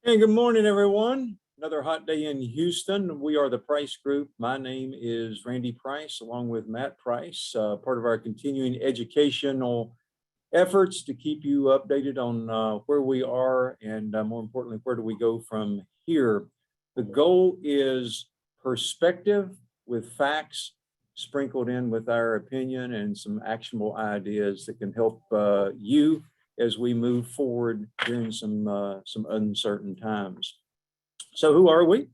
Hey, good morning, everyone. Another hot day in Houston. We are the Price Group. My name is Randy Price, along with Matt Price, part of our continuing educational efforts to keep you updated on where we are and more importantly, where do we go from here. The goal is perspective with facts sprinkled in with our opinion and some actionable ideas that can help you as we move forward during some uncertain times. So who are we?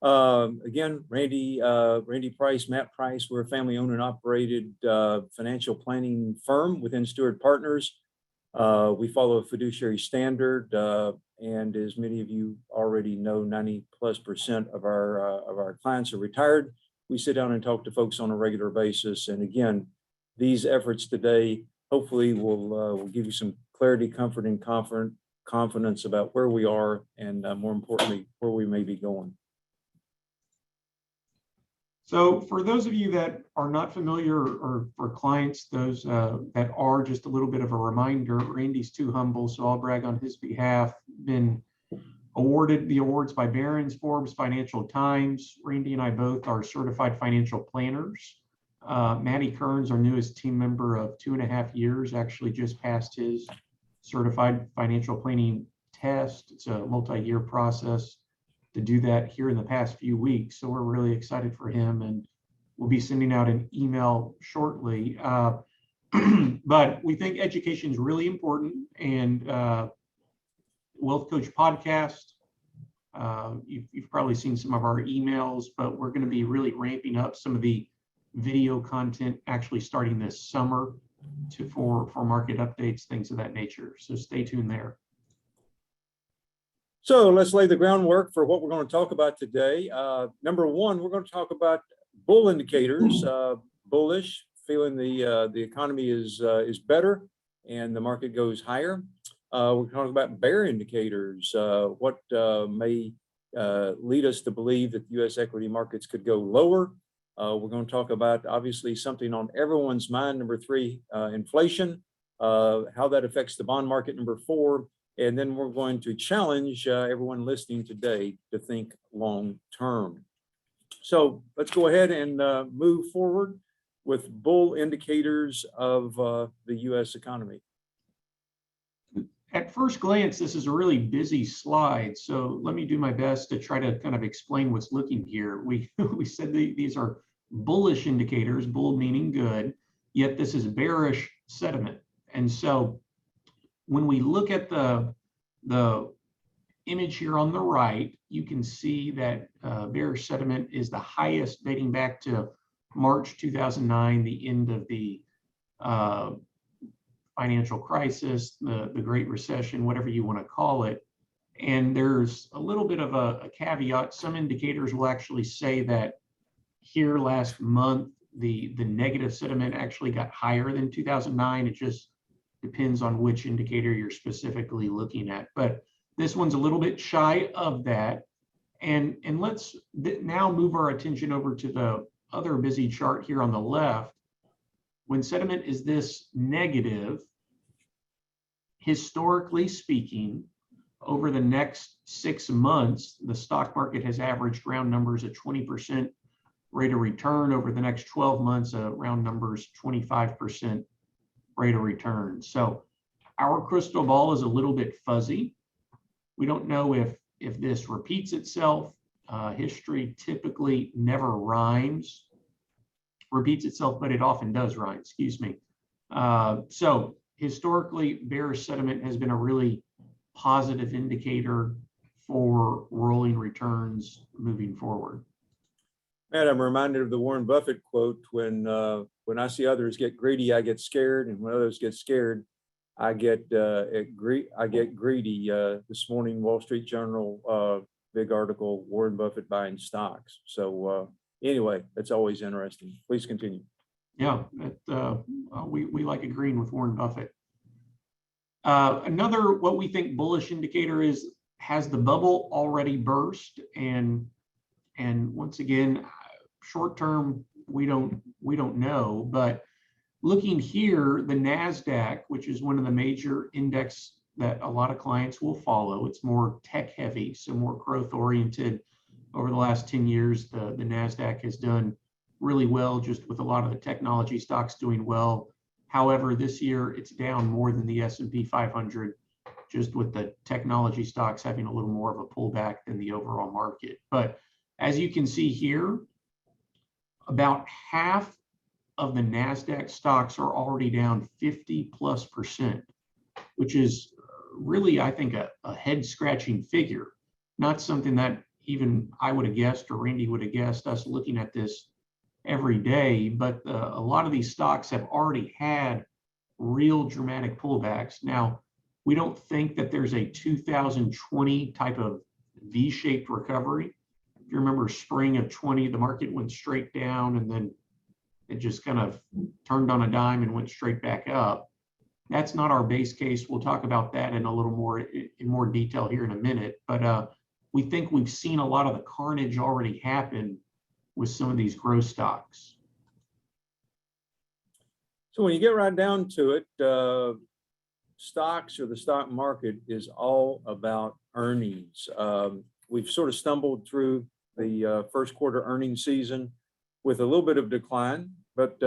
Again, Randy Price, Matt Price. We're a family-owned and operated financial planning firm within Stewart Partners. We follow a fiduciary standard, and as many of you already know, 90+% of our clients are retired. We sit down and talk to folks on a regular basis, and again, these efforts today hopefully will give you some clarity, comfort, and confidence about where we are and more importantly, where we may be going. So for those of you that are not familiar, or for clients, those that are, just a little bit of a reminder, Randy's too humble, so I'll brag on his behalf. Been awarded the awards by Barron's, Forbes, Financial Times. Randy and I both are certified financial planners. Matty Kearns, our newest team member of 2.5 years, actually just passed his certified financial planning test. It's a multi-year process to do that here in the past few weeks. So we're really excited for him, and we'll be sending out an email shortly. But we think education is really important, and Wealth Coach podcast, you've probably seen some of our emails, but we're going to be really ramping up some of the video content actually starting this summer for market updates, things of that nature. So stay tuned there. So let's lay the groundwork for what we're going to talk about today. Number one, we're going to talk about bull indicators. Bullish, feeling the economy is better and the market goes higher. We're talking about bear indicators, what may lead us to believe that the U.S. equity markets could go lower. We're going to talk about, obviously, something on everyone's mind, number three, inflation, how that affects the bond market, number four, and then we're going to challenge everyone listening today to think long term. So let's go ahead and move forward with bull indicators of the U.S. economy. At first glance, this is a really busy slide, so let me do my best to try to kind of explain what's looking here. We said these are bullish indicators, bull meaning good, yet this is bearish sentiment. And so when we look at the image here on the right, you can see that bearish sentiment is the highest dating back to March 2009, the end of the financial crisis, the Great Recession, whatever you want to call it. And there's a little bit of a caveat. Some indicators will actually say that here last month, the negative sentiment actually got higher than 2009. It just depends on which indicator you're specifically looking at. But this one's a little bit shy of that. And let's now move our attention over to the other busy chart here on the left. When sentiment is this negative, historically speaking, over the next 6 months, the stock market has averaged round numbers at 20% rate of return. Over the next 12 months, round numbers 25% rate of return. So our crystal ball is a little bit fuzzy. We don't know if this repeats itself. History typically never repeats itself, but it often does rhyme, excuse me. So historically, bearish sentiment has been a really positive indicator for rolling returns moving forward. And I'm reminded of the Warren Buffett quote, when I see others get greedy, I get scared, and when others get scared, I get greedy. This morning, Wall Street Journal, big article, Warren Buffett buying stocks. So anyway, that's always interesting. Please continue. Yeah, we like agreeing with Warren Buffett. Another what we think bullish indicator is, has the bubble already burst? And once again, short term, we don't know. But looking here, the NASDAQ, which is one of the major index that a lot of clients will follow. It's more tech heavy, so more growth oriented. Over the last 10 years, the NASDAQ has done really well, just with a lot of the technology stocks doing well. However, this year it's down more than the S&P 500, just with the technology stocks having a little more of a pullback than the overall market. But as you can see here, about half of the NASDAQ stocks are already down 50+%, which is really, I think, a head-scratching figure. Not something that even I would have guessed or Randy would have guessed, us looking at this every day, but a lot of these stocks have already had real dramatic pullbacks. Now, we don't think that there's a 2020 type of V-shaped recovery. If you remember spring of 20, the market went straight down and then it just kind of turned on a dime and went straight back up. That's not our base case. We'll talk about that in a little more in more detail here in a minute, but we think we've seen a lot of the carnage already happen with some of these growth stocks. So when you get right down to it, stocks or the stock market is all about earnings. We've sort of stumbled through the first quarter earnings season with a little bit of decline, but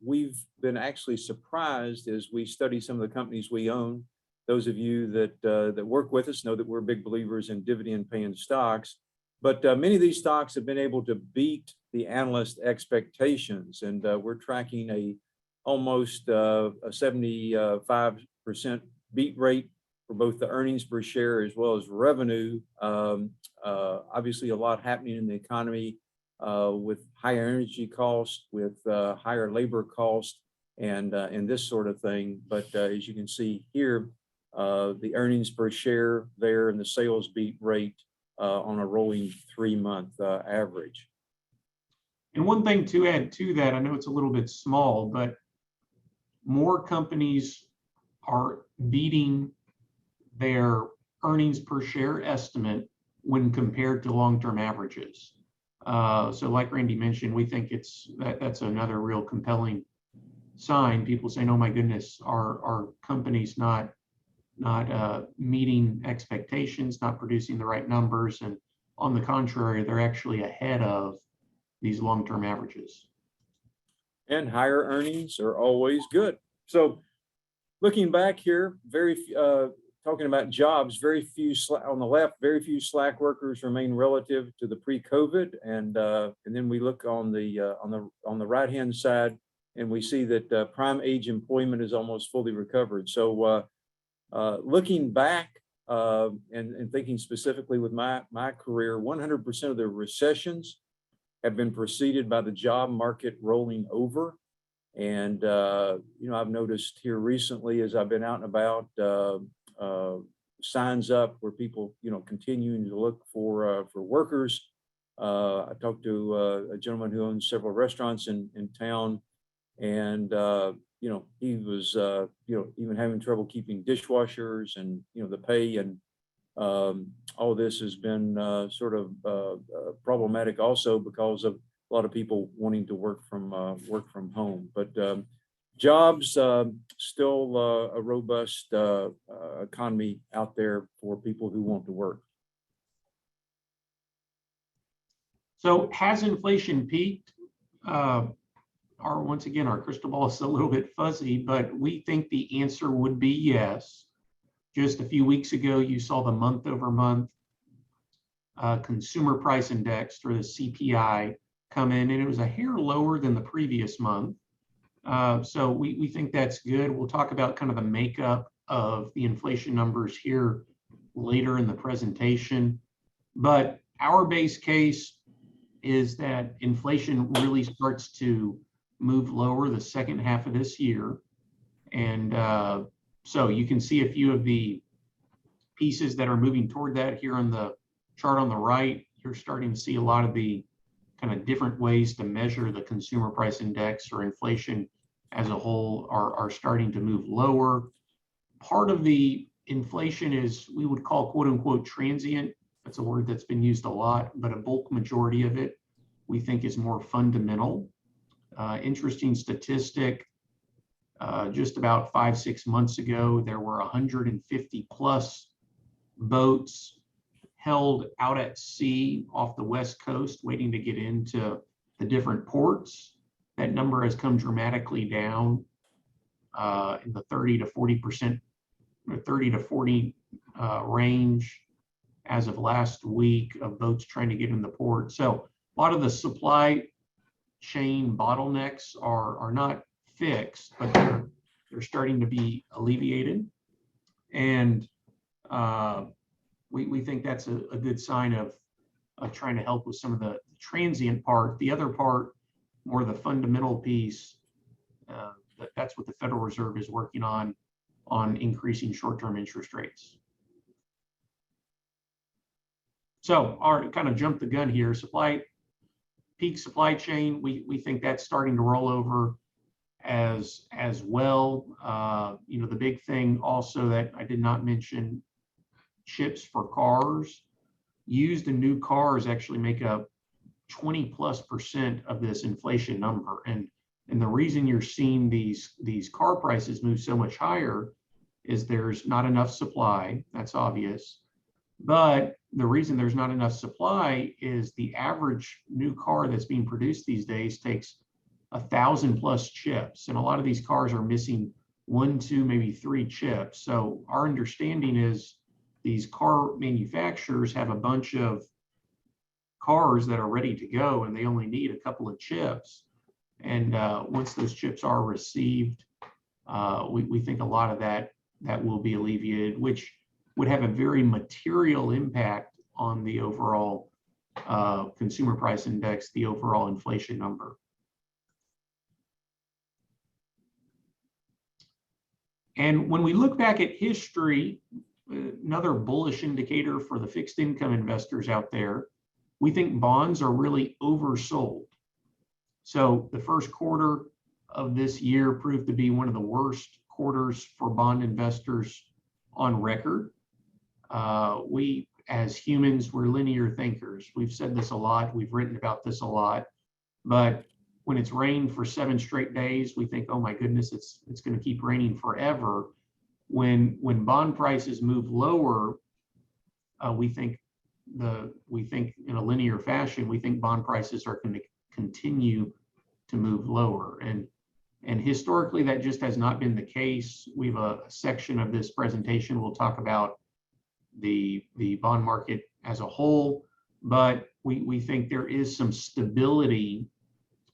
we've been actually surprised as we study some of the companies we own. Those of you that work with us know that we're big believers in dividend paying stocks, but many of these stocks have been able to beat the analyst expectations, and we're tracking almost a 75% beat rate for both the earnings per share as well as revenue. Obviously, a lot happening in the economy with higher energy costs, with higher labor costs, and this sort of thing. But as you can see here, the earnings per share there and the sales beat rate on a rolling 3-month average. And one thing to add to that, I know it's a little bit small, but more companies are beating their earnings per share estimate when compared to long-term averages. So like Randy mentioned, we think that's another real compelling sign. People saying, oh my goodness, are companies not meeting expectations, not producing the right numbers, and on the contrary, they're actually ahead of these long-term averages. And higher earnings are always good. So looking back here, talking about jobs, very few on the left, very few slack workers remain relative to the pre-COVID, and then we look on the right-hand side, and we see that prime age employment is almost fully recovered. So looking back and thinking specifically with my career, 100% of the recessions have been preceded by the job market rolling over. And I've noticed here recently as I've been out and about, signs up where people continuing to look for workers. I talked to a gentleman who owns several restaurants in town, and he was even having trouble keeping dishwashers, and the pay, and all this has been sort of problematic also because of a lot of people wanting to work from home. But jobs, still a robust economy out there for people who want to work. So has inflation peaked? Once again, our crystal ball is a little bit fuzzy, but we think the answer would be yes. Just a few weeks ago, you saw the month-over-month consumer price index, or the CPI, come in, and it was a hair lower than the previous month. So we think that's good. We'll talk about kind of the makeup of the inflation numbers here later in the presentation. But our base case is that inflation really starts to move lower the second half of this year. And so you can see a few of the pieces that are moving toward that here on the chart on the right. You're starting to see a lot of the kind of different ways to measure the consumer price index or inflation as a whole are starting to move lower. Part of the inflation is we would call quote unquote transient. That's a word that's been used a lot, but a bulk majority of it we think is more fundamental. Interesting statistic. Just about 5-6 months ago, there were 150 plus boats held out at sea off the West Coast waiting to get into the different ports. That number has come dramatically down in the 30 to 40%, 30 to 40 range as of last week of boats trying to get in the port. So a lot of the supply chain bottlenecks are not fixed, but they're starting to be alleviated. And we think that's a good sign of trying to help with some of the transient part. The other part, more the fundamental piece, that's what the Federal Reserve is working on increasing short-term interest rates. So our kind of jump the gun here, peak supply chain, we think that's starting to roll over as well. The big thing also that I did not mention, chips for cars. Used and new cars actually make up 20+% of this inflation number. And the reason you're seeing these car prices move so much higher is there's not enough supply. That's obvious. But the reason there's not enough supply is the average new car that's being produced these days takes 1,000+ chips. And a lot of these cars are missing 1, 2, maybe 3 chips. So our understanding is these car manufacturers have a bunch of cars that are ready to go and they only need a couple of chips. And once those chips are received, we think a lot of that will be alleviated, which would have a very material impact on the overall consumer price index, the overall inflation number. And when we look back at history, another bullish indicator for the fixed income investors out there, we think bonds are really oversold. So the first quarter of this year proved to be one of the worst quarters for bond investors on record. We, as humans, we're linear thinkers. We've said this a lot. We've written about this a lot. But when it's rained for 7 straight days, we think, oh my goodness, it's going to keep raining forever. When bond prices move lower, we think in a linear fashion, we think bond prices are going to continue to move lower. And historically, that just has not been the case. We have a section of this presentation we'll talk about the bond market as a whole, but we think there is some stability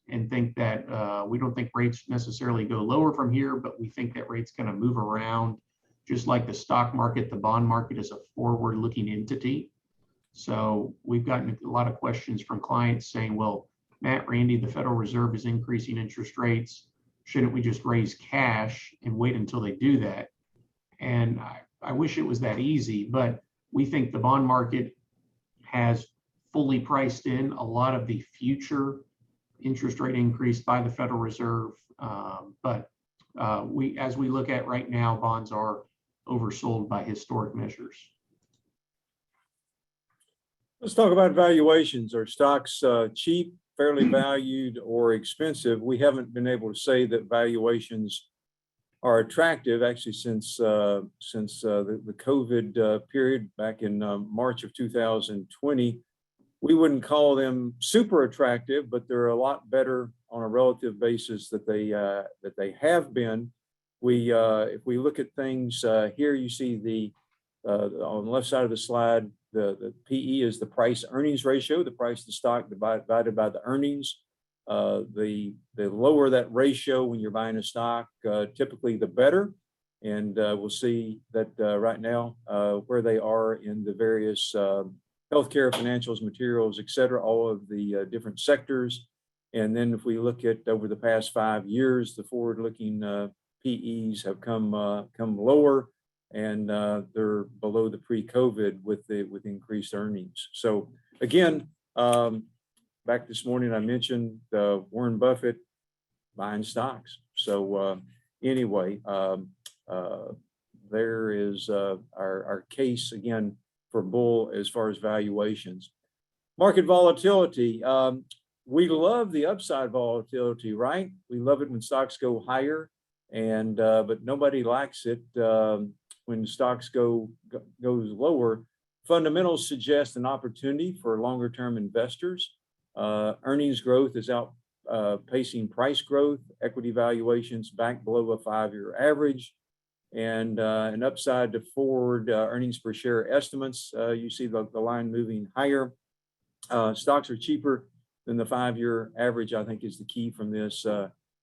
and think that we don't think rates necessarily go lower from here, but we think that rates kind of move around. Just like the stock market, the bond market is a forward-looking entity. So we've gotten a lot of questions from clients saying, well, Matt, Randy, the Federal Reserve is increasing interest rates. Shouldn't we just raise cash and wait until they do that? And I wish it was that easy, but we think the bond market has fully priced in a lot of the future interest rate increase by the Federal Reserve. But as we look at right now, bonds are oversold by historic measures. Let's talk about valuations. Are stocks cheap, fairly valued, or expensive? We haven't been able to say that valuations are attractive actually since the COVID period back in March of 2020. We wouldn't call them super attractive, but they're a lot better on a relative basis that they have been. If we look at things here, you see on the left side of the slide, the PE is the price earnings ratio, the price of the stock divided by the earnings. The lower that ratio when you're buying a stock, typically the better. And we'll see that right now where they are in the various healthcare, financials, materials, et cetera, all of the different sectors. And then if we look at over the past 5 years, the forward-looking PEs have come lower, and they're below the pre-COVID with increased earnings. So again, back this morning I mentioned Warren Buffett buying stocks. So anyway, there is our case again for bull as far as valuations. Market volatility. We love the upside volatility, right? We love it when stocks go higher and but nobody likes it when stocks goes lower. Fundamentals suggest an opportunity for longer term investors. Earnings growth is outpacing price growth. Equity valuations back below a 5-year average, and an upside to forward earnings per share estimates. You see the line moving higher. Stocks are cheaper than the 5-year average, I think, is the key from this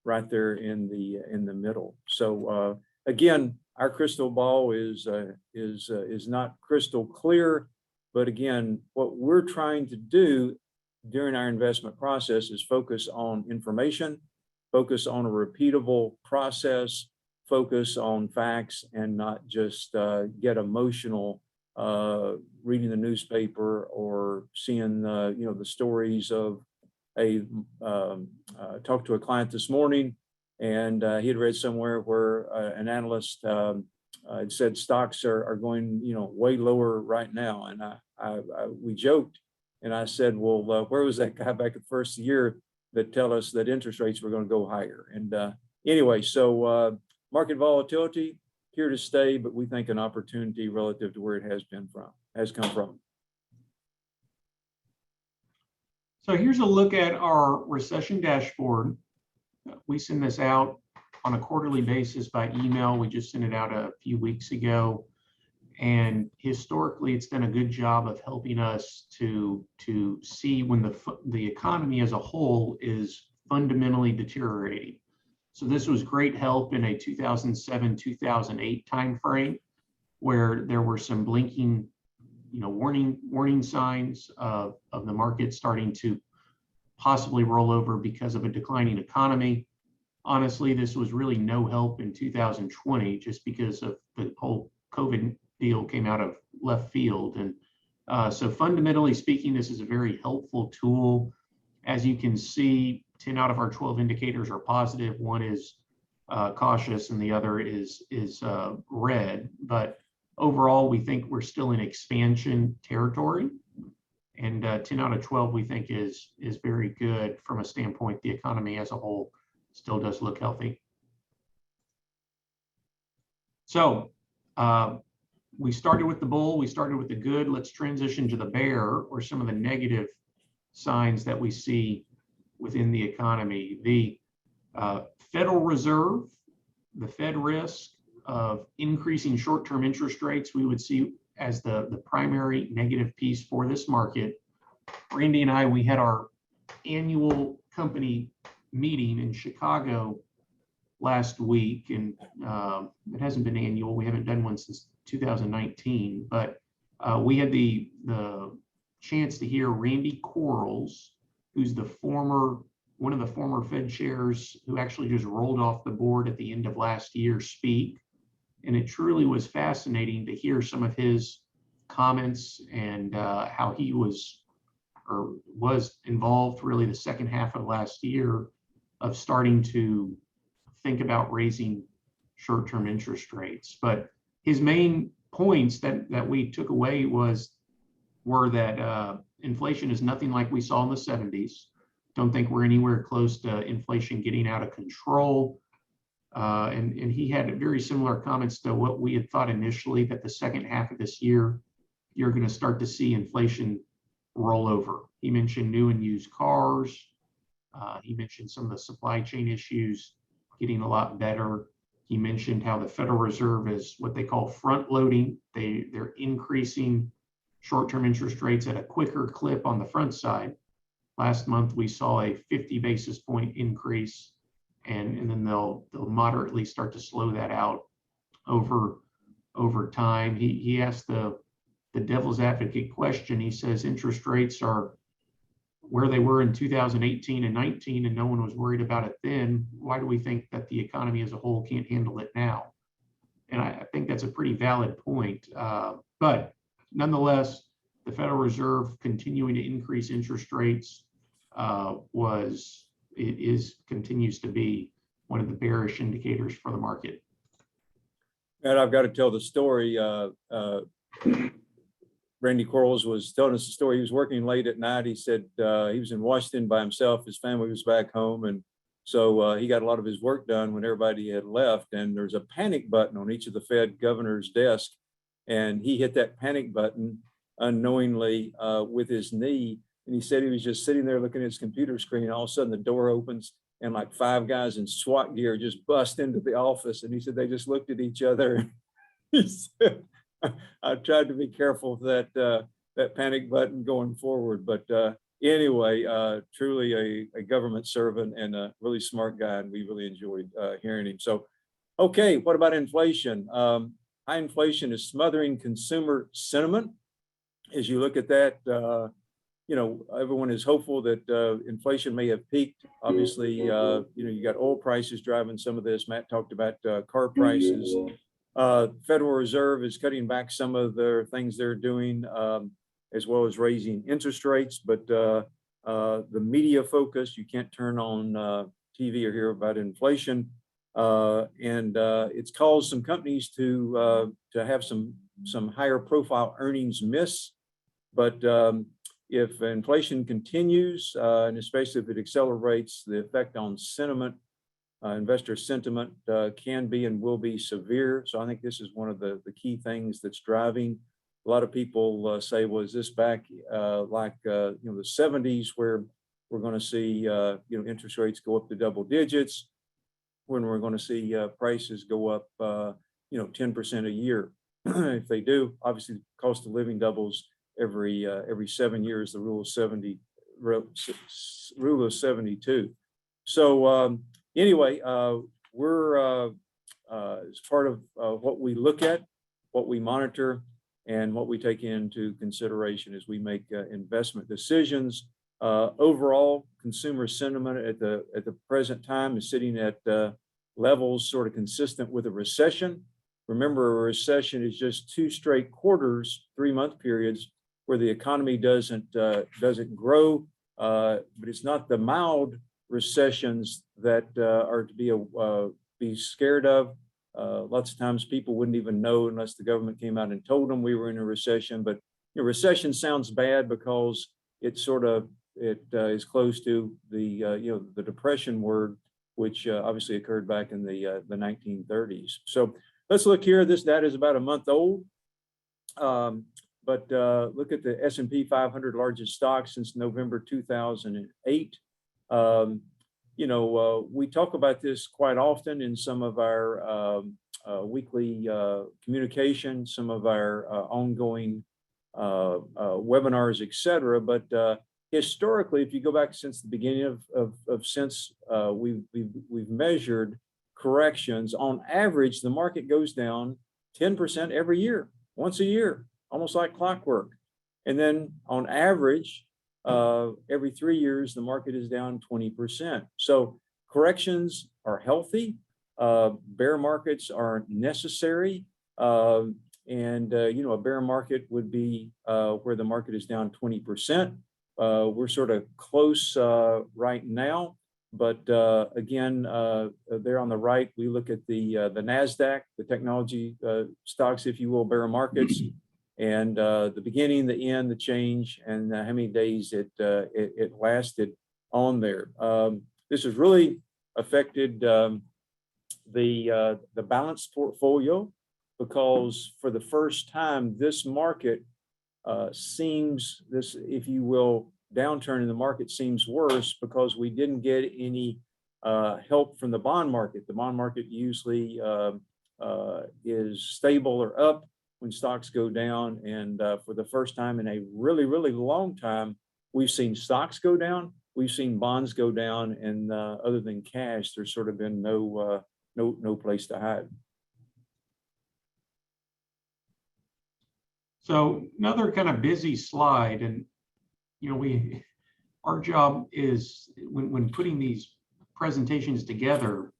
right there in the middle. So again, our crystal ball is not crystal clear, but again, what we're trying to do during our investment process is focus on information, focus on a repeatable process, focus on facts, and not just get emotional reading the newspaper or seeing the stories of talked to a client this morning, and he had read somewhere where an analyst had said stocks are going way lower right now, and we joked, and I said, well, where was that guy back at the first year that tell us that interest rates were going to go higher? And anyway, so market volatility here to stay, but we think an opportunity relative to where it has come from. So here's a look at our recession dashboard. We send this out on a quarterly basis by email. We just sent it out a few weeks ago. And historically, it's done a good job of helping us to see when the economy as a whole is fundamentally deteriorating. So this was great help in a 2007-2008 timeframe, where there were some blinking warning signs of the market starting to possibly roll over because of a declining economy. Honestly, this was really no help in 2020, just because of the whole COVID deal came out of left field. And so fundamentally speaking, this is a very helpful tool. As you can see, 10 out of our 12 indicators are positive. One is cautious and the other is red. But overall, we think we're still in expansion territory, and 10 out of 12 we think is very good from a standpoint. The economy as a whole still does look healthy. So we started with the bull, we started with the good. Let's transition to the bear, or some of the negative signs that we see within the economy. The Federal Reserve, the Fed risk of increasing short-term interest rates, we would see as the primary negative piece for this market. Randy and I, we had our annual company meeting in Chicago last week, and it hasn't been annual. We haven't done one since 2019, but we had the chance to hear Randy Quarles, who's one of the former Fed chairs who actually just rolled off the board at the end of last year, speak. And it truly was fascinating to hear some of his comments and how he was involved really the second half of last year of starting to think about raising short-term interest rates. But his main points that we took away were that inflation is nothing like we saw in the 70s. Don't think we're anywhere close to inflation getting out of control. And he had very similar comments to what we had thought initially, that the second half of this year, you're going to start to see inflation roll over. He mentioned new and used cars. He mentioned some of the supply chain issues getting a lot better. He mentioned how the Federal Reserve is what they call front loading. They're increasing short-term interest rates at a quicker clip on the front side. Last month, we saw a 50 basis point increase, and then they'll moderately start to slow that out over time. He asked the devil's advocate question. He says interest rates are where they were in 2018 and 19, and no one was worried about it then. Why do we think that the economy as a whole can't handle it now? And I think that's a pretty valid point. But nonetheless, the Federal Reserve continuing to increase interest rates continues to be one of the bearish indicators for the market. And I've got to tell the story. Randy Quarles was telling us the story. He was working late at night. He said he was in Washington by himself. His family was back home, and So he got a lot of his work done when everybody had left. And there's a panic button on each of the Fed governor's desk. And he hit that panic button unknowingly with his knee. And he said he was just sitting there looking at his computer screen. All of a sudden the door opens and like 5 guys in SWAT gear just bust into the office. And he said they just looked at each other. He said, I tried to be careful of that panic button going forward. But anyway, truly a government servant and a really smart guy. And we really enjoyed hearing him. So, okay, what about inflation? High inflation is smothering consumer sentiment. As you look at that, you know, everyone is hopeful that inflation may have peaked. Obviously, you know, you got oil prices driving some of this. Matt talked about car prices. Federal Reserve is cutting back some of their things they're doing, as well as raising interest rates. But the media focus, you can't turn on TV or hear about inflation. And it's caused some companies to have some higher profile earnings miss. But if inflation continues, and especially if it accelerates, the effect on sentiment, investor sentiment can be and will be severe. So I think this is one of the key things that's driving. A lot of people say, well, is this back like you know, the 70s where we're going to see you know, interest rates go up to double digits, when we're going to see prices go up you know, 10% a year. If they do, obviously the cost of living doubles every 7 years, the rule of 72. So anyway, we're as part of what we look at, what we monitor, and what we take into consideration as we make investment decisions. Overall, consumer sentiment at the present time is sitting at levels sort of consistent with a recession. Remember, a recession is just 2 straight quarters, 3-month periods, where the economy doesn't grow, but it's not the mild recessions that are to be scared of. Lots of times people wouldn't even know unless the government came out and told them we were in a recession. But you know, recession sounds bad because it is close to the you know, the depression word, which obviously occurred back in the 1930s. So let's look here. This data is about a month old. But look at the S&P 500 largest stocks since November 2008. You know, we talk about this quite often in some of our weekly communication, some of our ongoing webinars, etc. But historically, if you go back since the beginning since we've measured corrections, on average, the market goes down 10% every year, once a year, almost like clockwork. And then on average, every 3 years, the market is down 20%. So corrections are healthy. Bear markets are necessary. And, you know, a bear market would be where the market is down 20%. We're sort of close right now. But again, there on the right, we look at the NASDAQ, the technology stocks, if you will, bear markets, and the beginning, the end, the change, and how many days it lasted on there. This has really affected the balanced portfolio, because for the first time, this market seems, this, if you will, downturn in the market seems worse because we didn't get any help from the bond market. The bond market usually is stable or up when stocks go down. And for the first time in a really, really long time, we've seen stocks go down, we've seen bonds go down, and other than cash, there's sort of been no place to hide. So another kind of busy slide, and you know, our job is when putting these presentations together,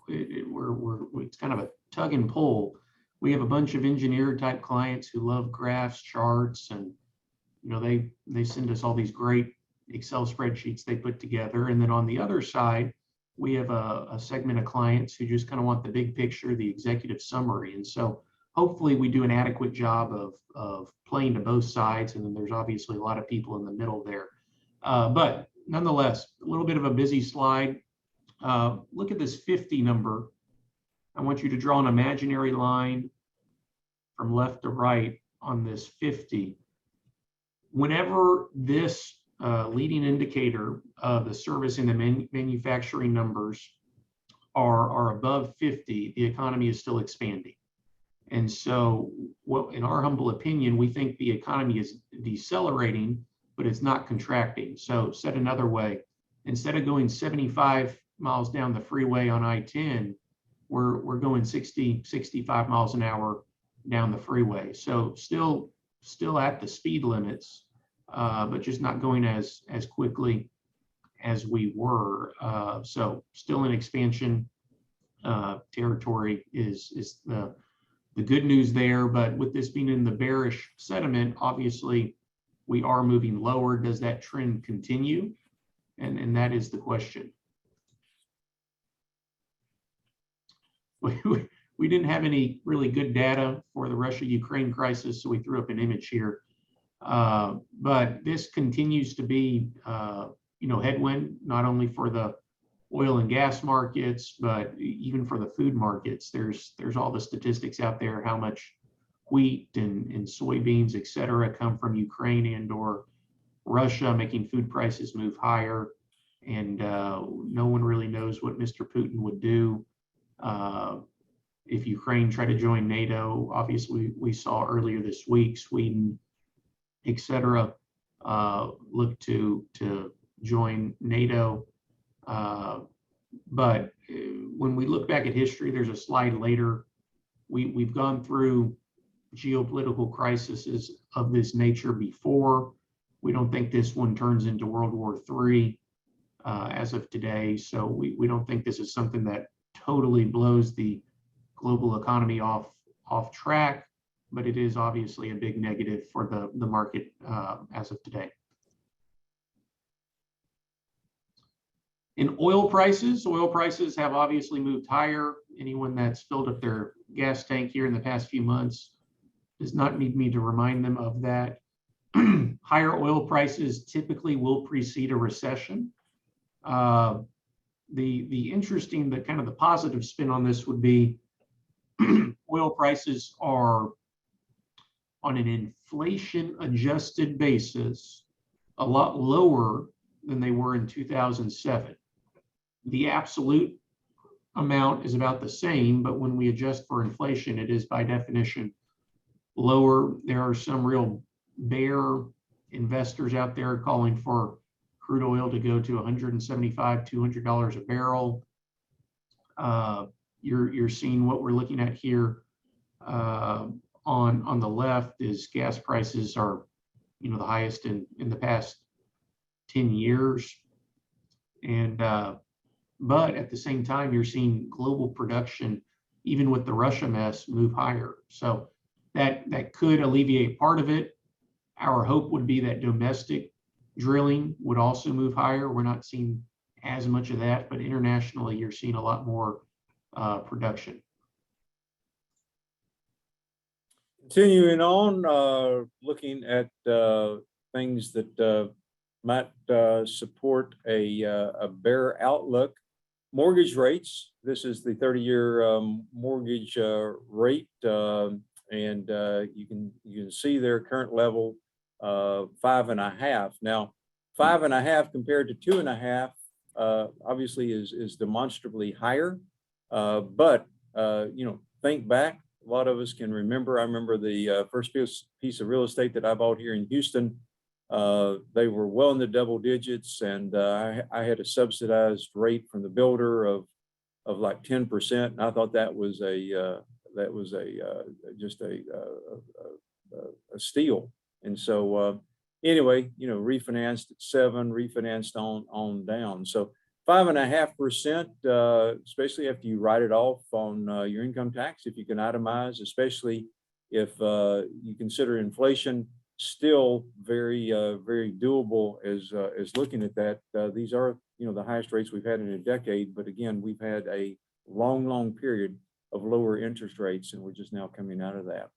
it's kind of a tug and pull. We have a bunch of engineer type clients who love graphs, charts, and you know, they send us all these great Excel spreadsheets they put together. And then on the other side, we have a segment of clients who just kind of want the big picture, the executive summary. And so hopefully we do an adequate job of playing to both sides. And then there's obviously a lot of people in the middle there. But nonetheless, a little bit of a busy slide. look at this 50 number. I want you to draw an imaginary line from left to right on this 50. Whenever this leading indicator of the service and the manufacturing numbers are above 50, the economy is still expanding. And so, what, in our humble opinion, we think the economy is decelerating, but it's not contracting. So, said another way, instead of going 75 miles down the freeway on I-10, we're going 60, 65 miles an hour down the freeway. So still at the speed limits, but just not going as quickly as we were. So still in expansion territory is the good news there. But with this being in the bearish sentiment, obviously we are moving lower. Does that trend continue? And that is the question. We didn't have any really good data for the Russia-Ukraine crisis, so we threw up an image here. But this continues to be, headwind, not only for the oil and gas markets, but even for the food markets. There's all the statistics out there, how much wheat and soybeans, et cetera, come from Ukraine and or Russia, making food prices move higher. And no one really knows what Mr. Putin would do if Ukraine tried to join NATO. Obviously, we saw earlier this week, Sweden, et cetera, look to join NATO. But when we look back at history, there's a slide later. We've gone through geopolitical crises of this nature before. We don't think this one turns into World War III as of today. So we don't think this is something that totally blows the global economy off track, but it is obviously a big negative for the market as of today. In oil prices have obviously moved higher. Anyone that's filled up their gas tank here in the past few months does not need me to remind them of that. Higher oil prices typically will precede a recession. The interesting, the kind of the positive spin on this would be oil prices are on an inflation adjusted basis a lot lower than they were in 2007. The absolute amount is about the same, but when we adjust for inflation, it is by definition lower. There are some real bear investors out there calling for crude oil to go to $175, $200 a barrel. You're seeing what we're looking at here on the left is gas prices are, the highest in the past 10 years. And but at the same time, you're seeing global production, even with the Russia mess, move higher. So that could alleviate part of it. Our hope would be that domestic drilling would also move higher. We're not seeing as much of that, but internationally, you're seeing a lot more production. Continuing on, looking at things that might support a bear outlook. Mortgage rates. This is the 30-year mortgage rate, and you can see their current level 5.5. Now, 5.5 compared to 2.5 obviously is demonstrably higher. But think back. A lot of us can remember. I remember the first piece of real estate that I bought here in Houston. They were well in the double digits, and I had a subsidized rate from the builder of like 10%. And I thought that was just a steal. And so anyway, refinanced at 7, refinanced on down. So 5.5%, especially after you write it off on your income tax, if you can itemize, especially if you consider inflation still very doable as looking at that. These are the highest rates we've had in a decade, but again, we've had a long period of lower interest rates, and we're just now coming out of that.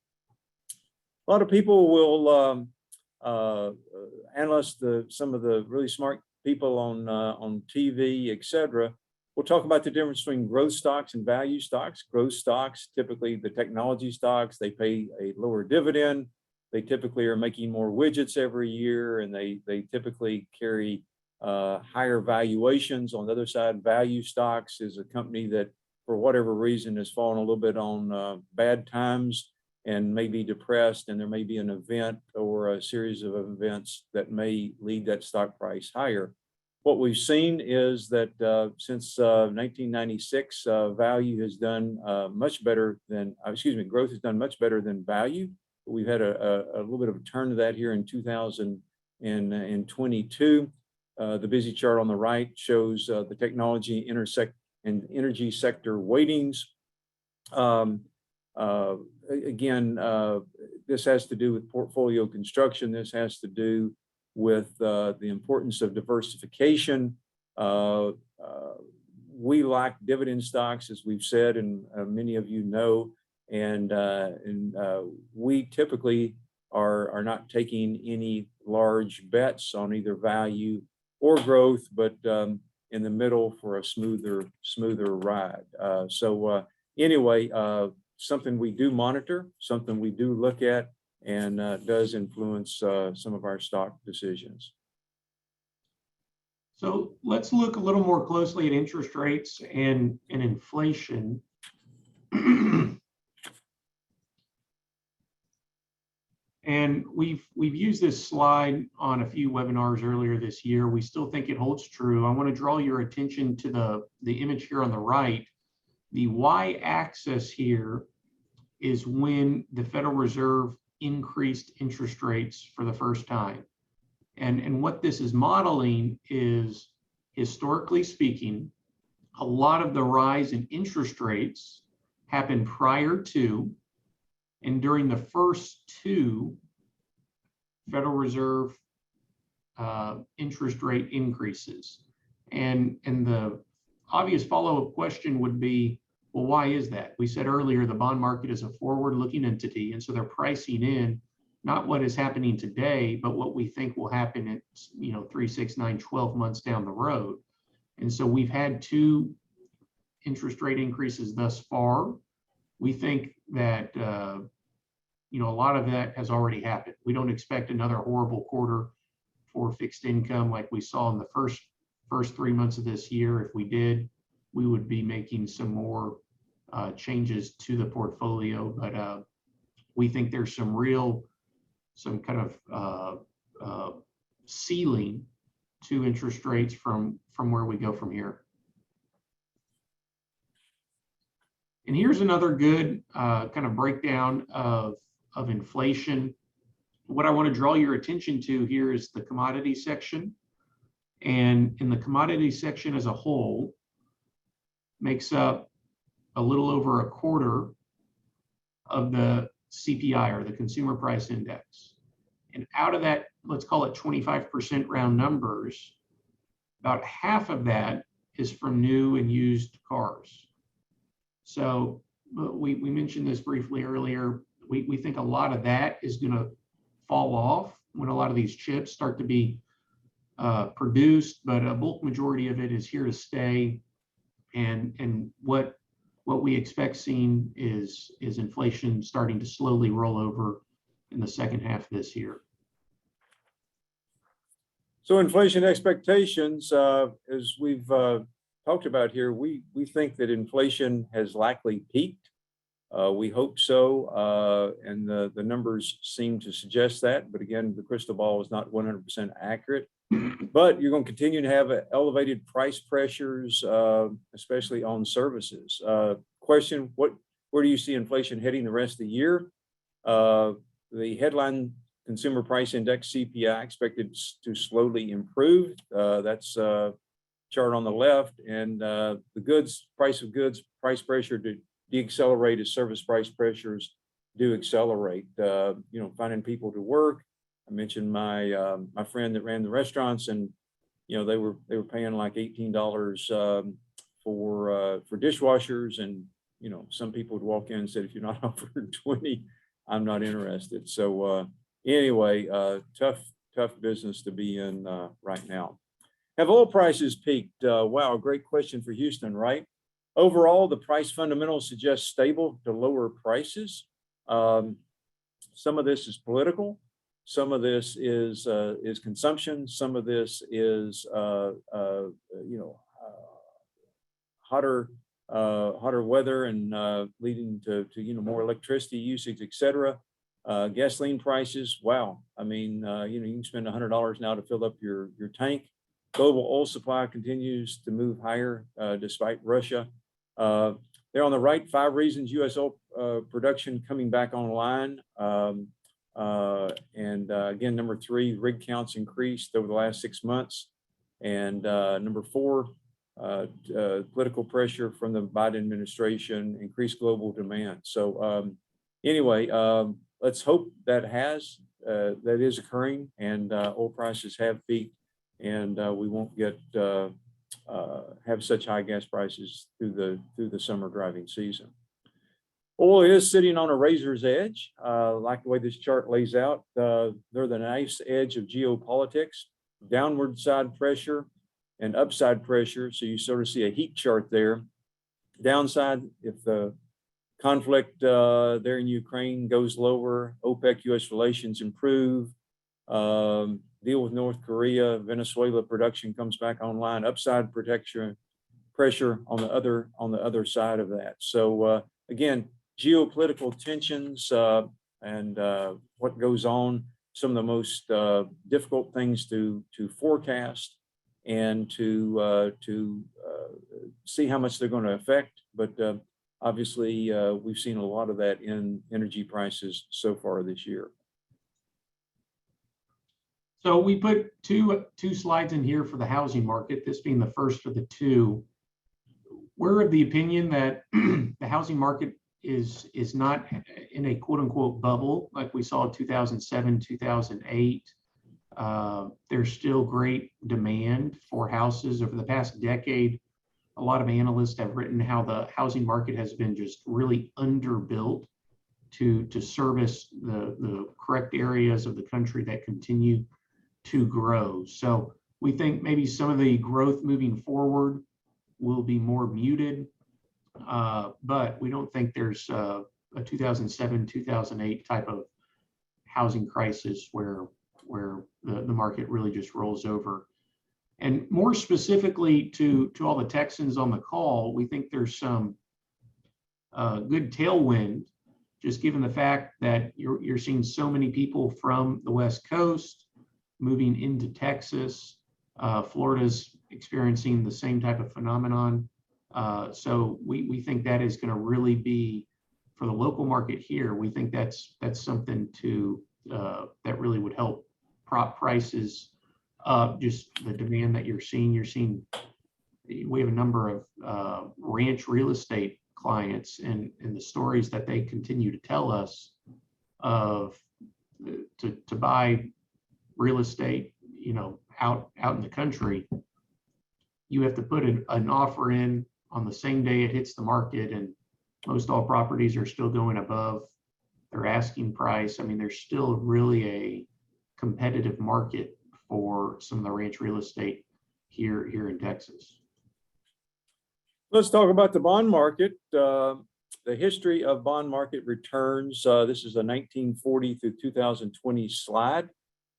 A lot of people will analysts, some of the really smart people on TV, etc., We'll talk about the difference between growth stocks and value stocks. Growth stocks, typically the technology stocks, they pay a lower dividend. They typically are making more widgets every year, and they typically carry higher valuations. On the other side, value stocks is a company that, for whatever reason, has fallen a little bit on bad times and may be depressed, and there may be an event or a series of events that may lead that stock price higher. What we've seen is that since 1996, value has done much better than, growth has done much better than value. We've had a little bit of a turn to that here in 2022. The busy chart on the right shows the technology and energy sector weightings. Again, this has to do with portfolio construction. This has to do with the importance of diversification. We like dividend stocks, as we've said, and many of you know, and we typically are not taking any large bets on either value or growth, but in the middle for a smoother ride. Anyway, something we do monitor, something we do look at, and does influence some of our stock decisions. So let's look a little more closely at interest rates and inflation. And we've used this slide on a few webinars earlier this year. We still think it holds true. I want to draw your attention to the image here on the right. The y-axis here is when the Federal Reserve increased interest rates for the first time. And what this is modeling is, historically speaking, a lot of the rise in interest rates happened prior to and during the first two Federal Reserve interest rate increases. And the obvious follow-up question would be, well, why is that? We said earlier, the bond market is a forward-looking entity, and so they're pricing in not what is happening today, but what we think will happen at 3, 6, 9, 12 months down the road. And so we've had two interest rate increases thus far. We think that a lot of that has already happened. We don't expect another horrible quarter for fixed income like we saw in the first 3 months of this year. If we did, we would be making some more changes to the portfolio. But we think there's some kind of ceiling to interest rates from where we go from here. And here's another good kind of breakdown of inflation. What I want to draw your attention to here is the commodity section. And in the commodity section as a whole, makes up a little over a quarter of the CPI, or the Consumer Price Index. And out of that, let's call it 25% round numbers, about half of that is from new and used cars. So we mentioned this briefly earlier. We think a lot of that is going to fall off when a lot of these chips start to be produced, but a bulk majority of it is here to stay. And what we expect seeing is inflation starting to slowly roll over in the second half of this year. So inflation expectations, as we've talked about here, we think that inflation has likely peaked. We hope so, and the numbers seem to suggest that. But again, the crystal ball is not 100% accurate. But you're going to continue to have elevated price pressures, especially on services. Question, where do you see inflation heading the rest of the year? The headline Consumer Price Index, CPI, expected to slowly improve. That's chart on the left. And the price of goods, price pressure to decelerate as service price pressures do accelerate. Finding people to work. I mentioned my friend that ran the restaurants, and they were paying like $18 for dishwashers, and some people would walk in and said, if you're not offered 20, I'm not interested. So anyway, tough business to be in right now. Have oil prices peaked? Wow, great question for Houston, right? Overall, the price fundamentals suggest stable to lower prices. Some of this is political. Some of this is consumption. Some of this is hotter weather and leading to more electricity usage, etc. Gasoline prices. Wow, I mean, you can spend $100 now to fill up your tank. Global oil supply continues to move higher despite Russia. They're on the right. 5 reasons U.S. oil production coming back online. Again, number 3, rig counts increased over the last 6 months. And number 4, political pressure from the Biden administration, increased global demand. So anyway, let's hope that is occurring, and oil prices have peaked, and we won't get have such high gas prices through the summer driving season. Oil is sitting on a razor's edge. Like the way this chart lays out, they're the nice edge of geopolitics, downward side pressure and upside pressure. So you sort of see a heat chart there. Downside, if the conflict there in Ukraine goes lower, OPEC-US relations improve, deal with North Korea, Venezuela production comes back online, upside pressure on the other side of that. So again, geopolitical tensions and what goes on, some of the most difficult things to forecast and to see how much they're going to affect. But obviously, we've seen a lot of that in energy prices so far this year. So we put two slides in here for the housing market, this being the first of the 2. We're of the opinion that the housing market is not in a quote unquote bubble like we saw in 2007, 2008. There's still great demand for houses. Over the past decade, a lot of analysts have written how the housing market has been just really underbuilt to service the correct areas of the country that continue to grow. So we think maybe some of the growth moving forward will be more muted, but we don't think there's a 2007, 2008 type of housing crisis where the market really just rolls over. And more specifically to all the Texans on the call, we think there's some good tailwind, just given the fact that you're seeing so many people from the West Coast moving into Texas. Florida's experiencing the same type of phenomenon. So we think that is going to really be, for the local market here, we think that's something that really would help prop prices up. Just the demand that you're seeing, we have a number of ranch real estate clients, and the stories that they continue to tell us of to buy real estate, out in the country, you have to put an offer in on the same day it hits the market, and most all properties are still going above their asking price. I mean, there's still really a competitive market for some of the ranch real estate here in Texas. Let's talk about the bond market. The history of bond market returns. This is a 1940 through 2020 slide.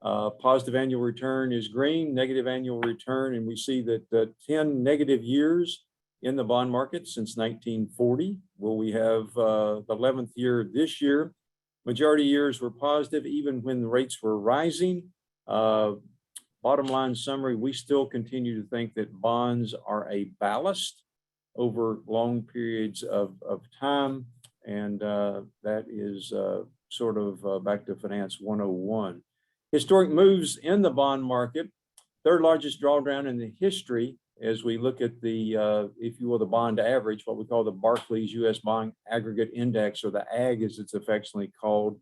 Positive annual return is green, negative annual return, and we see that the 10 negative years in the bond market since 1940. Well, we have the 11th year this year. Majority years were positive, even when the rates were rising. Bottom line summary, we still continue to think that bonds are a ballast over long periods of time, and that is sort of back to Finance 101. Historic moves in the bond market, third largest drawdown in the history as we look at the, if you will, the bond average, what we call the Barclays U.S. Bond Aggregate Index, or the AG as it's affectionately called.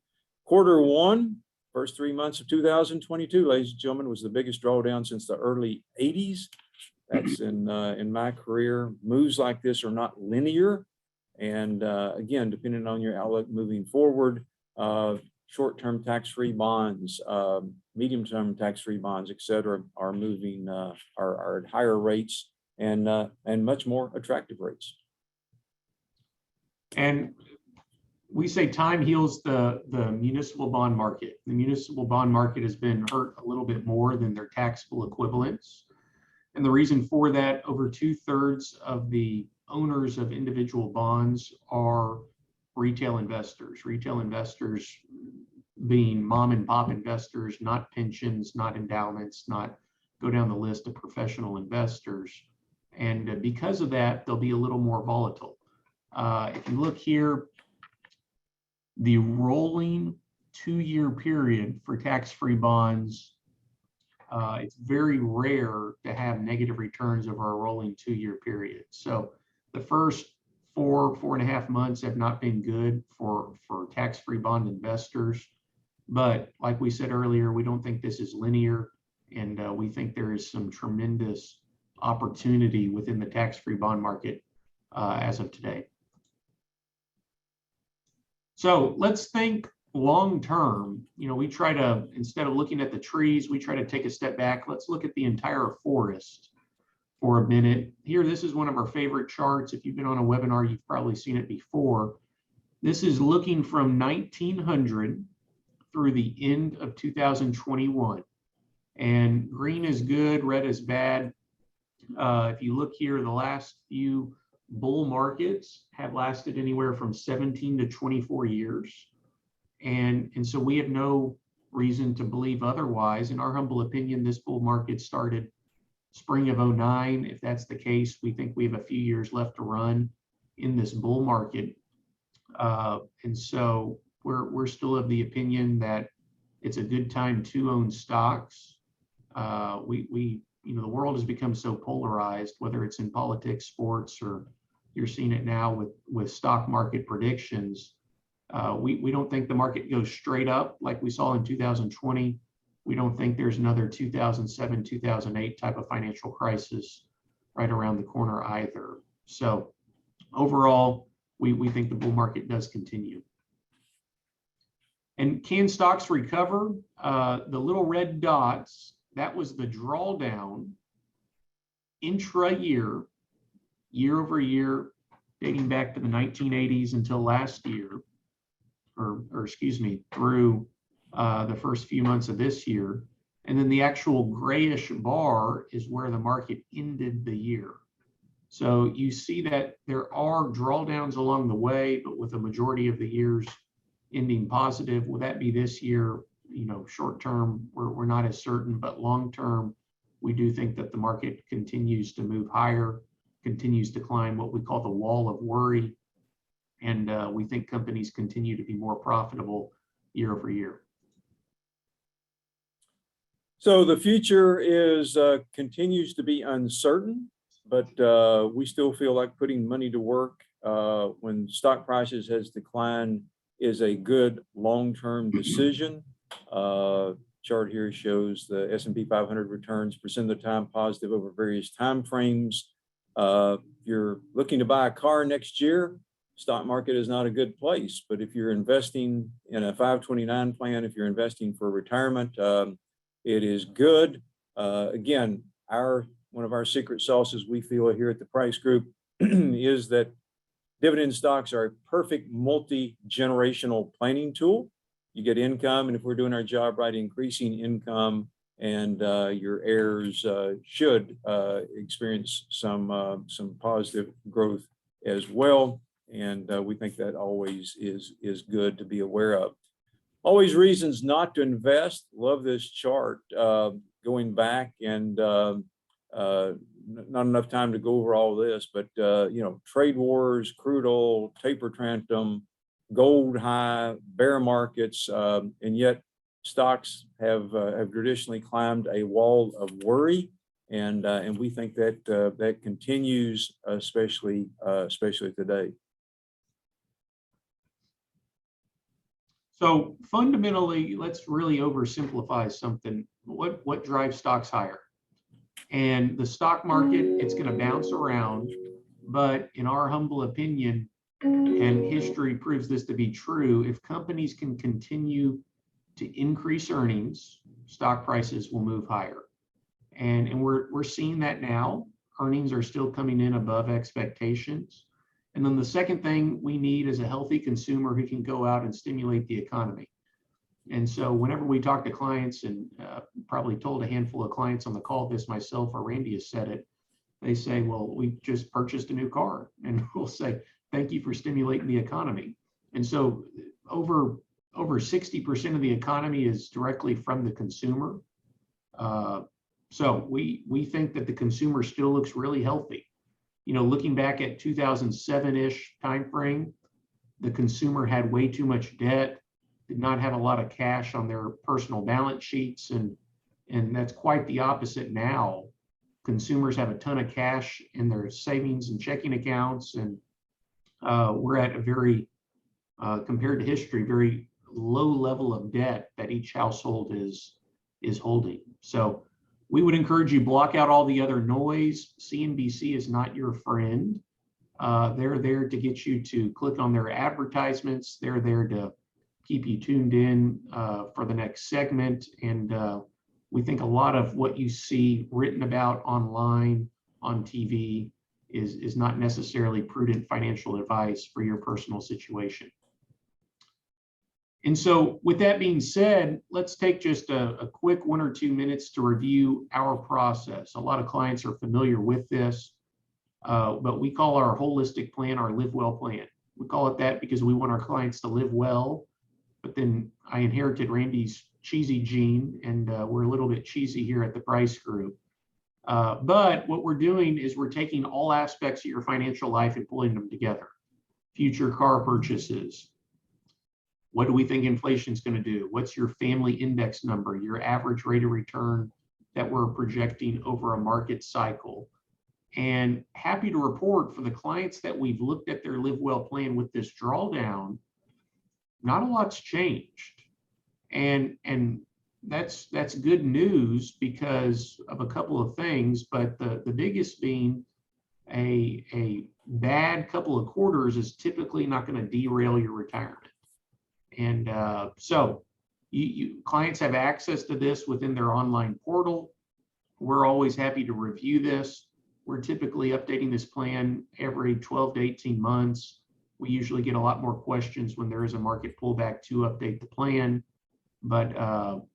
Q1, first 3 months of 2022, ladies and gentlemen, was the biggest drawdown since the early 80s. That's in my career. Moves like this are not linear. And again, depending on your outlook moving forward, short-term tax-free bonds, medium-term tax-free bonds, et cetera, are moving, are at higher rates and much more attractive rates. And we say time heals the municipal bond market. The municipal bond market has been hurt a little bit more than their taxable equivalents. And the reason for that, over 2/3 of the owners of individual bonds are retail investors. Retail investors being mom and pop investors, not pensions, not endowments, not go down the list of professional investors. And because of that, they'll be a little more volatile. If you look here, the rolling 2-year period for tax-free bonds, it's very rare to have negative returns over a rolling 2-year period. So the first 4.5 months have not been good for tax-free bond investors. But like we said earlier, we don't think this is linear, and we think there is some tremendous opportunity within the tax-free bond market as of today. So let's think long term. We try to, instead of looking at the trees, we try to take a step back. Let's look at the entire forest for a minute. Here, this is one of our favorite charts. If you've been on a webinar, you've probably seen it before. This is looking from 1900 through the end of 2021. And green is good, red is bad. If you look here, the last few bull markets have lasted anywhere from 17 to 24 years. And so we have no reason to believe otherwise. In our humble opinion, this bull market started spring of 09. If that's the case, we think we have a few years left to run in this bull market. And so we're still of the opinion that it's a good time to own stocks. The world has become so polarized, whether it's in politics, sports, or you're seeing it now with stock market predictions. We don't think the market goes straight up like we saw in 2020. We don't think there's another 2007, 2008 type of financial crisis right around the corner either. So overall, we think the bull market does continue. And can stocks recover? The little red dots, that was the drawdown intra-year, year over year, dating back to the 1980s until last year, or excuse me, through the first few months of this year. And then the actual grayish bar is where the market ended the year. So you see that there are drawdowns along the way, but with the majority of the years ending positive. Will that be this year? Short term, we're not as certain, but long term, we do think that the market continues to move higher, continues to climb what we call the wall of worry. And we think companies continue to be more profitable year over year. So the future continues to be uncertain, but we still feel like putting money to work when stock prices has declined is a good long-term decision. Chart here shows the S&P 500 returns percent of the time positive over various time frames. If you're looking to buy a car next year, stock market is not a good place. But if you're investing in a 529 plan, if you're investing for retirement, it is good. Again, one of our secret sauces we feel here at the Price Group is that dividend stocks are a perfect multi-generational planning tool. You get income, and if we're doing our job right, increasing income, and your heirs should experience some positive growth as well. And we think that always is good to be aware of. Always reasons not to invest. Love this chart going back, and not enough time to go over all this, but trade wars, crude oil, taper tantrum, gold high, bear markets, and yet stocks have traditionally climbed a wall of worry, and we think that that continues, especially today. So fundamentally, let's really oversimplify something. What drives stocks higher? And the stock market, it's going to bounce around, but in our humble opinion, and history proves this to be true, if companies can continue to increase earnings, stock prices will move higher. And we're seeing that now. Earnings are still coming in above expectations. And then the second thing we need is a healthy consumer who can go out and stimulate the economy. And so whenever we talk to clients, and probably told a handful of clients on the call this, myself or Randy has said it, they say, well, we just purchased a new car. And we'll say, thank you for stimulating the economy. And so over 60% of the economy is directly from the consumer. So we think that the consumer still looks really healthy. You know, looking back at 2007-ish timeframe, the consumer had way too much debt, did not have a lot of cash on their personal balance sheets, and that's quite the opposite now. Consumers have a ton of cash in their savings and checking accounts, and we're at a very, compared to history, very low level of debt that each household is holding. So we would encourage you block out all the other noise. CNBC is not your friend. They're there to get you to click on their advertisements. They're there to keep you tuned in for the next segment. And we think a lot of what you see written about online, on TV, is not necessarily prudent financial advice for your personal situation. And so with that being said, let's take just a quick 1 or 2 minutes to review our process. A lot of clients are familiar with this, but we call our holistic plan our Live Well plan. We call it that because we want our clients to live well, but then I inherited Randy's cheesy gene, and we're a little bit cheesy here at the Price Group. But what we're doing is we're taking all aspects of your financial life and pulling them together. Future car purchases. What do we think inflation is going to do? What's your family index number, your average rate of return that we're projecting over a market cycle? And happy to report, for the clients that we've looked at their Live Well plan with this drawdown, not a lot's changed. And that's good news because of a couple of things, but the biggest being a bad couple of quarters is typically not going to derail your retirement. And so clients have access to this within their online portal. We're always happy to review this. We're typically updating this plan every 12 to 18 months. We usually get a lot more questions when there is a market pullback to update the plan. But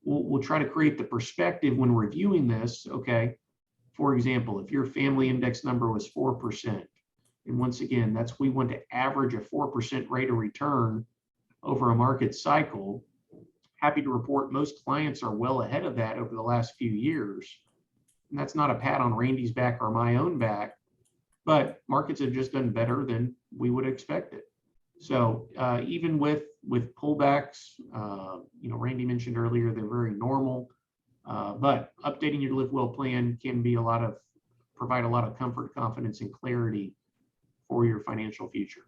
we'll try to create the perspective when reviewing this. Okay, for example, if your family index number was 4%, and once again, we want to average a 4% rate of return over a market cycle. Happy to report most clients are well ahead of that over the last few years. And that's not a pat on Randy's back or my own back, but markets have just done better than we would expect it. So even with pullbacks, Randy mentioned earlier, they're very normal, but updating your Live Well plan can be provide a lot of comfort, confidence, and clarity for your financial future.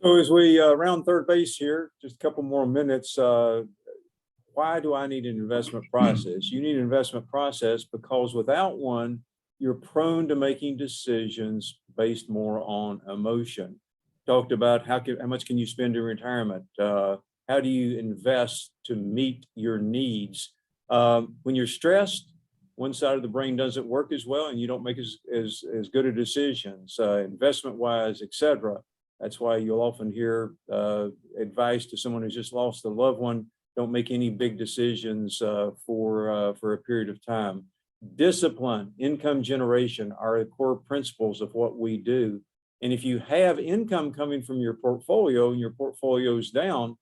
So as we round third base here, just a couple more minutes, why do I need an investment process? You need an investment process because without one, you're prone to making decisions based more on emotion. Talked about how much can you spend in retirement? How do you invest to meet your needs? When you're stressed, one side of the brain doesn't work as well, and you don't make as good of decisions, investment-wise, etc. That's why you'll often hear advice to someone who's just lost a loved one: don't make any big decisions for a period of time. Discipline, income generation are the core principles of what we do. And if you have income coming from your portfolio and your portfolio is down,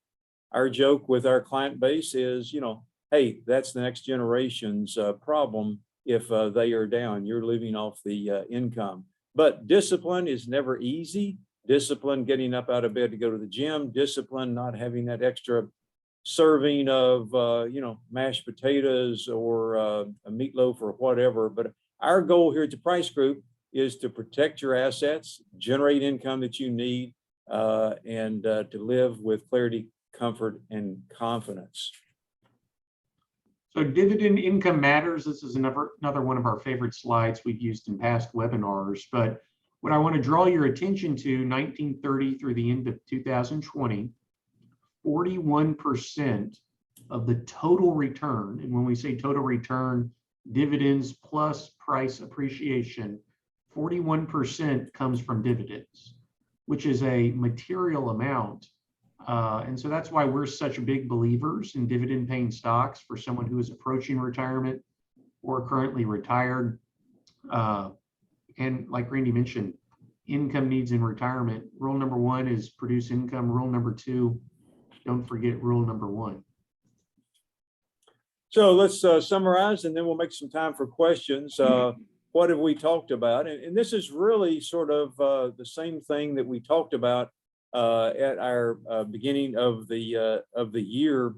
our joke with our client base is, hey, that's the next generation's problem. If they are down, you're living off the income. But discipline is never easy. Discipline getting up out of bed to go to the gym. Discipline not having that extra serving of mashed potatoes or a meatloaf or whatever. But our goal here at the Price Group is to protect your assets, generate income that you need, and to live with clarity, comfort, and confidence. So dividend income matters. This is another one of our favorite slides we've used in past webinars. But what I want to draw your attention to, 1930 through the end of 2020, 41% of the total return. And when we say total return, dividends plus price appreciation, 41% comes from dividends, which is a material amount. And so that's why we're such big believers in dividend paying stocks for someone who is approaching retirement or currently retired. And like Randy mentioned, income needs in retirement. Rule number one is produce income. Rule number two, don't forget rule number one. So let's summarize, and then we'll make some time for questions. What have we talked about? And this is really sort of the same thing that we talked about at our beginning of the year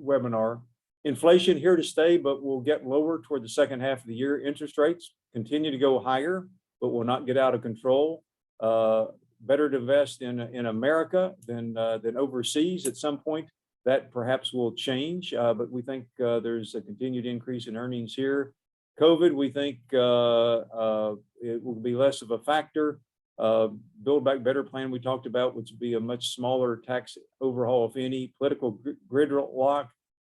webinar. Inflation here to stay, but will get lower toward the second half of the year. Interest rates continue to go higher, but will not get out of control. Better to invest in America than overseas at some point. That perhaps will change, but we think there's a continued increase in earnings here. COVID, we think it will be less of a factor. Build Back Better plan we talked about, which would be a much smaller tax overhaul, if any. Political gridlock,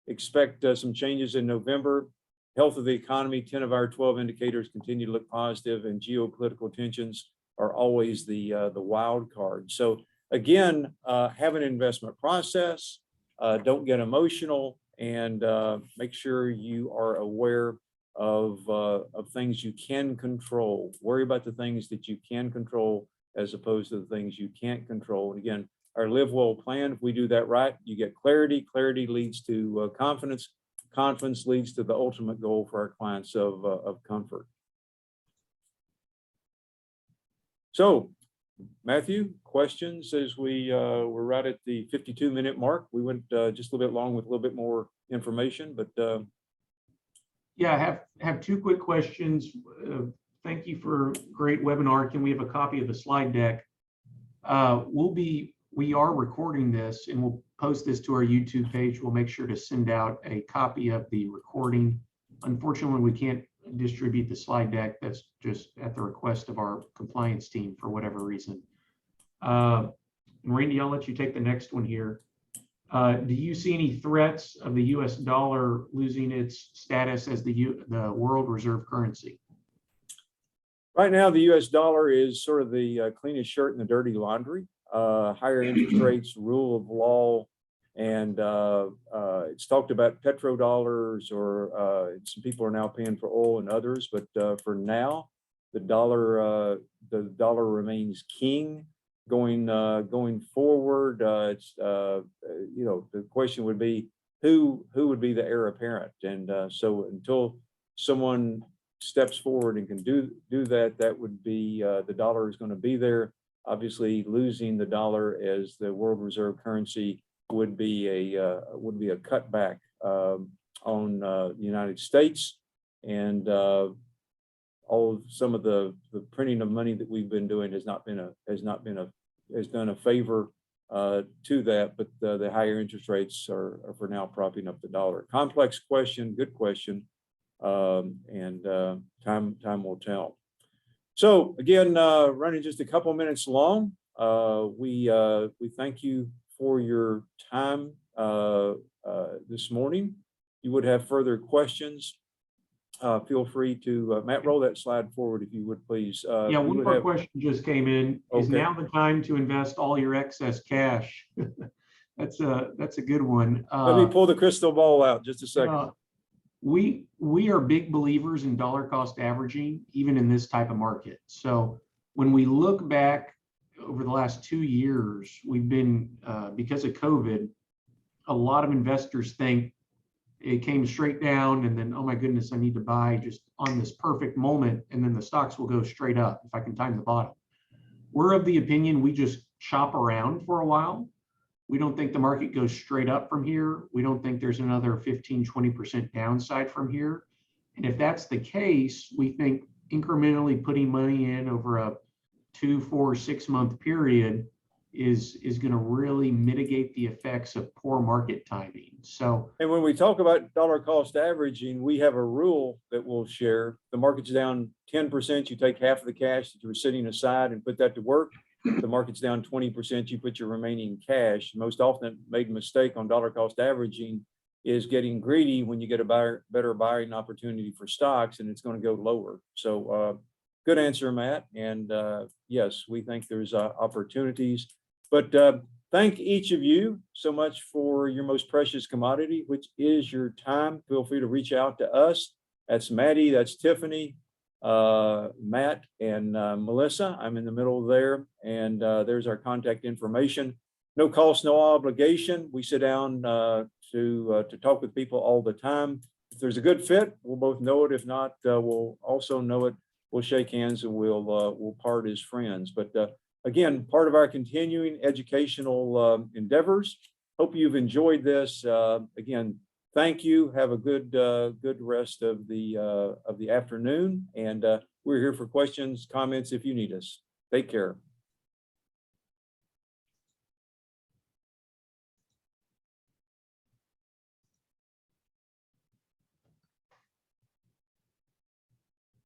expect some changes in November. Health of the economy, 10 of our 12 indicators continue to look positive, and geopolitical tensions are always the wild card. So again, have an investment process. Don't get emotional, and make sure you are aware of things you can control. Worry about the things that you can control as opposed to the things you can't control. And again, our Live Well plan, if we do that right, you get clarity. Clarity leads to confidence. Confidence leads to the ultimate goal for our clients of comfort. So, Matthew, questions as we're right at the 52-minute mark. We went just a little bit long with a little bit more information, but yeah, I have two quick questions. Thank you for a great webinar. Can we have a copy of the slide deck? We are recording this, and we'll post this to our YouTube page. We'll make sure to send out a copy of the recording. Unfortunately, we can't distribute the slide deck. That's just at the request of our compliance team for whatever reason. And Randy, I'll let you take the next one here. Do you see any threats of the US dollar losing its status as the world reserve currency? Right now, the US dollar is sort of the cleanest shirt in the dirty laundry. Higher interest rates, rule of law, and it's talked about petrodollars, or some people are now paying for oil and others, but for now, the dollar remains king. Going forward, it's the question would be who would be the heir apparent, and so until someone steps forward and can do that, that would be the dollar is going to be there. Obviously, losing the dollar as the world reserve currency would be a cutback on the United States, and some of the printing of money that we've been doing has done a favor to that, but the higher interest rates are for now propping up the dollar. Complex question, good question, and time will tell. So again, running just a couple minutes long. We thank you for your time this morning. If you would have further questions, feel free to Matt, roll that slide forward if you would, please. Yeah, one more question just came in. Okay. Is now the time to invest all your excess cash? That's a good one. Let me pull the crystal ball out just a second. We are big believers in dollar cost averaging, even in this type of market. So when we look back over the last 2 years, we've been, because of COVID, a lot of investors think it came straight down and then, oh my goodness, I need to buy just on this perfect moment, and then the stocks will go straight up if I can time the bottom. We're of the opinion we just shop around for a while. We don't think the market goes straight up from here. We don't think there's another 15–20% downside from here. And if that's the case, we think incrementally putting money in over a 2, 4, 6 month period is going to really mitigate the effects of poor market timing. So, and when we talk about dollar cost averaging, we have a rule that we'll share. The market's down 10%, you take half of the cash that you were sitting aside and put that to work. the market's down 20%, you put your remaining cash. Most often made mistake on dollar cost averaging is getting greedy when you get a better buying opportunity for stocks, and it's going to go lower. So good answer, Matt. And yes, we think there's opportunities, but thank each of you so much for your most precious commodity, which is your time. Feel free to reach out to us. That's Maddie, that's Tiffany, Matt, and Melissa. I'm in the middle there, and there's our contact information. No cost, no obligation. We sit down to talk with people all the time. If there's a good fit, we'll both know it. If not, we'll also know it. We'll shake hands and we'll part as friends. But again, part of our continuing educational endeavors. Hope you've enjoyed this. Again, thank you. Have a good rest of the afternoon, and we're here for questions, comments if you need us. Take care.